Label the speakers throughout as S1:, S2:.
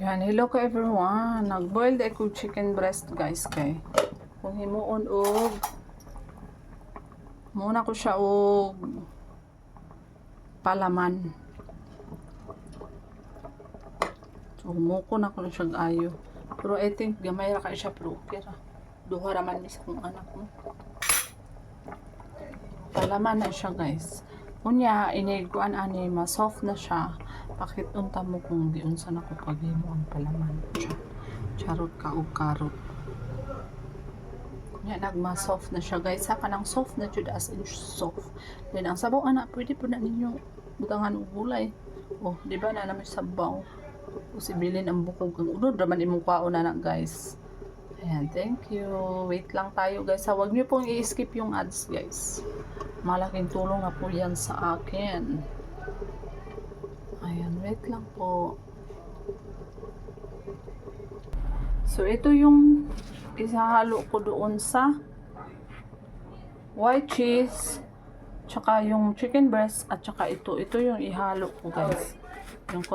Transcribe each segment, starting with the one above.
S1: Yan, hello ka everyone. Nag-boil the ako chicken breast guys kay. Kung himuon og muna ko siya og palaman. So humuko na ko na siya ayo. Pero I think gamay ra kay siya pero okay ra. Duha ra man mis kong anak mo. Palaman na siya guys. Unya iniguan ani ma soft na siya. Pakit unta mo kung di unsa na ko paghimo ang palaman. Charot ka og karot. Unya nagma soft na siya guys. Sa kanang soft na jud as in soft. Then ang sabaw ana pwede po na ninyo butangan og gulay. Oh, di ba na naman sabaw. Usibilin ang bukog ang unod raman imong kwaon na guys. Ayan, thank you. Wait lang tayo guys. Huwag niyo pong i-skip yung ads guys. Malaking tulong na po yan sa akin. Ayan, wait lang po. So, ito yung isahalo ko doon sa white cheese, tsaka yung chicken breast, at tsaka ito. Ito yung ihalo ko guys. Yung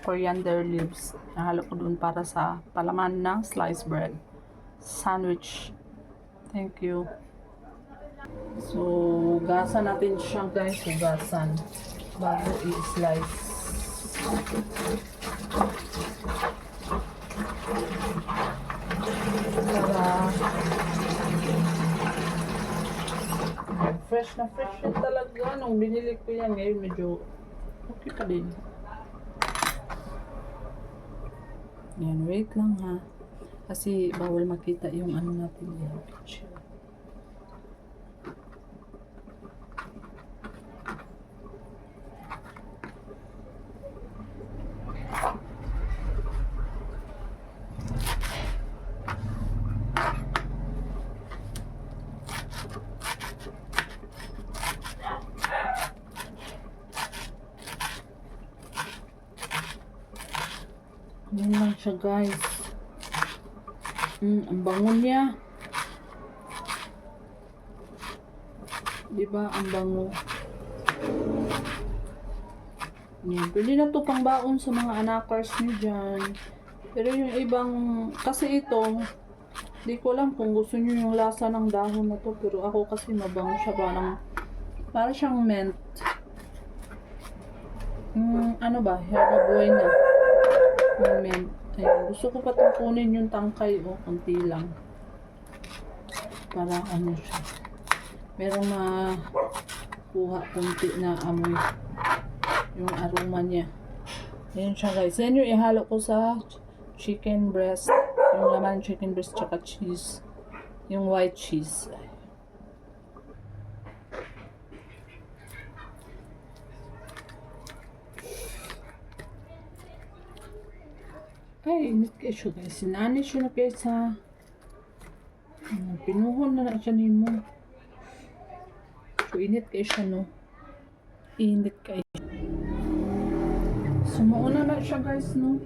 S1: coriander leaves. Ihalo ko doon para sa palaman ng sliced bread. Sandwich. Thank you. So, gasan natin siya guys. Gasan. Bago i-slice. Para fresh na talaga. Nung binili ko yan ngayon medyo okay pa din. Yan, wait lang ha. Kasi bawal makita yung ano natin yung picture. Yan lang siya guys. Ang bango niya. Diba? Ang bango. Yan. Pwede na to pang baon sa mga anakars niyo dyan. Pero yung ibang, kasi ito, di ko alam kung gusto niyo yung lasa ng dahon na to. Pero ako kasi mabango siya. Para siyang mint. Ano ba? Herbabuhay na. Yung mint. Ayun. Gusto ko pa itong kunin yung tangkay o konti lang. Para ano siya. Merong makuha konti na amoy. Yung aroma niya. Ayun siya guys. Yan yung ihalo ko sa chicken breast. Yung laman chicken breast tsaka cheese. Yung white cheese. Ay, init kayo siya guys. Sinanay siya na kayo sa pinuhon na siya nimo. So, init kayo siya no. Init kayo. So, mauna na siya guys no.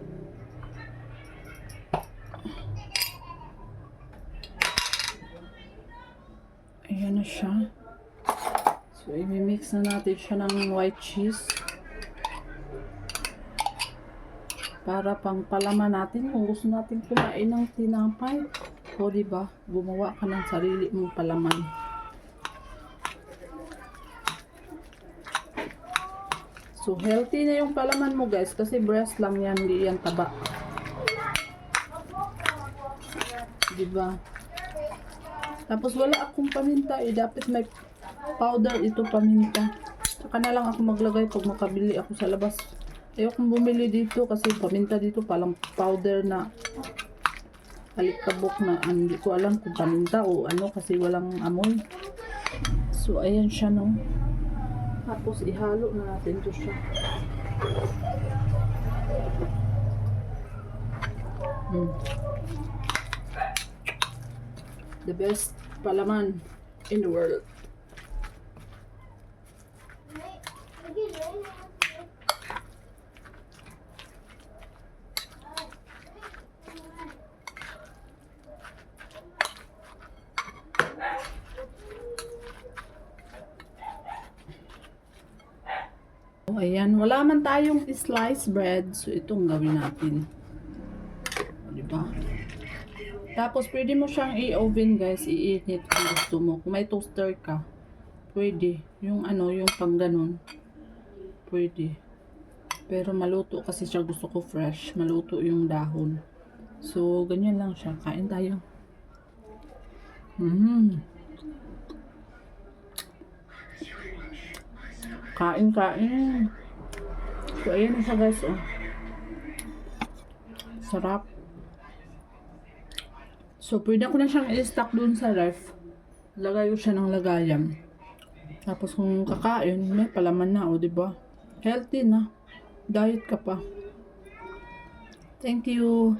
S1: Ayan na siya. So, i-mix na natin siya ng white cheese. Para pang palaman natin kung gusto natin kumain ng tinapay. O diba, gumawa ka ng sarili mong palaman. So healthy na yung palaman mo guys kasi breast lang yan, hindi yan taba. Diba? Tapos wala akong paminta dapat may powder ito paminta. Saka na lang ako maglagay pag makabili ako sa labas. Ayokong bumili dito kasi paminta dito palang powder na alikabok na hindi ko alam kung paminta o ano kasi walang amoy. So ayan siya no. Tapos ihalo na natin to siya. The best palaman in the world. Ayan, wala man tayong sliced bread. So, itong gawin natin. Di ba? Tapos, pwede mo siyang i-oven, guys. Iinit kung gusto mo. Kung may toaster ka, pwede. Yung ano, yung pang ganun. Pwede. Pero maluto kasi siya. Gusto ko fresh. Maluto yung dahon. So, ganyan lang siya. Kain tayo. Kain, kain. So, ayan na siya, guys. Oh. Sarap. So, pwede ko na siyang i-stock dun sa ref. Lagay ko siya ng lagayan. Tapos, kung kakain, may palaman na, o, diba? Healthy na. Diet ka pa. Thank you.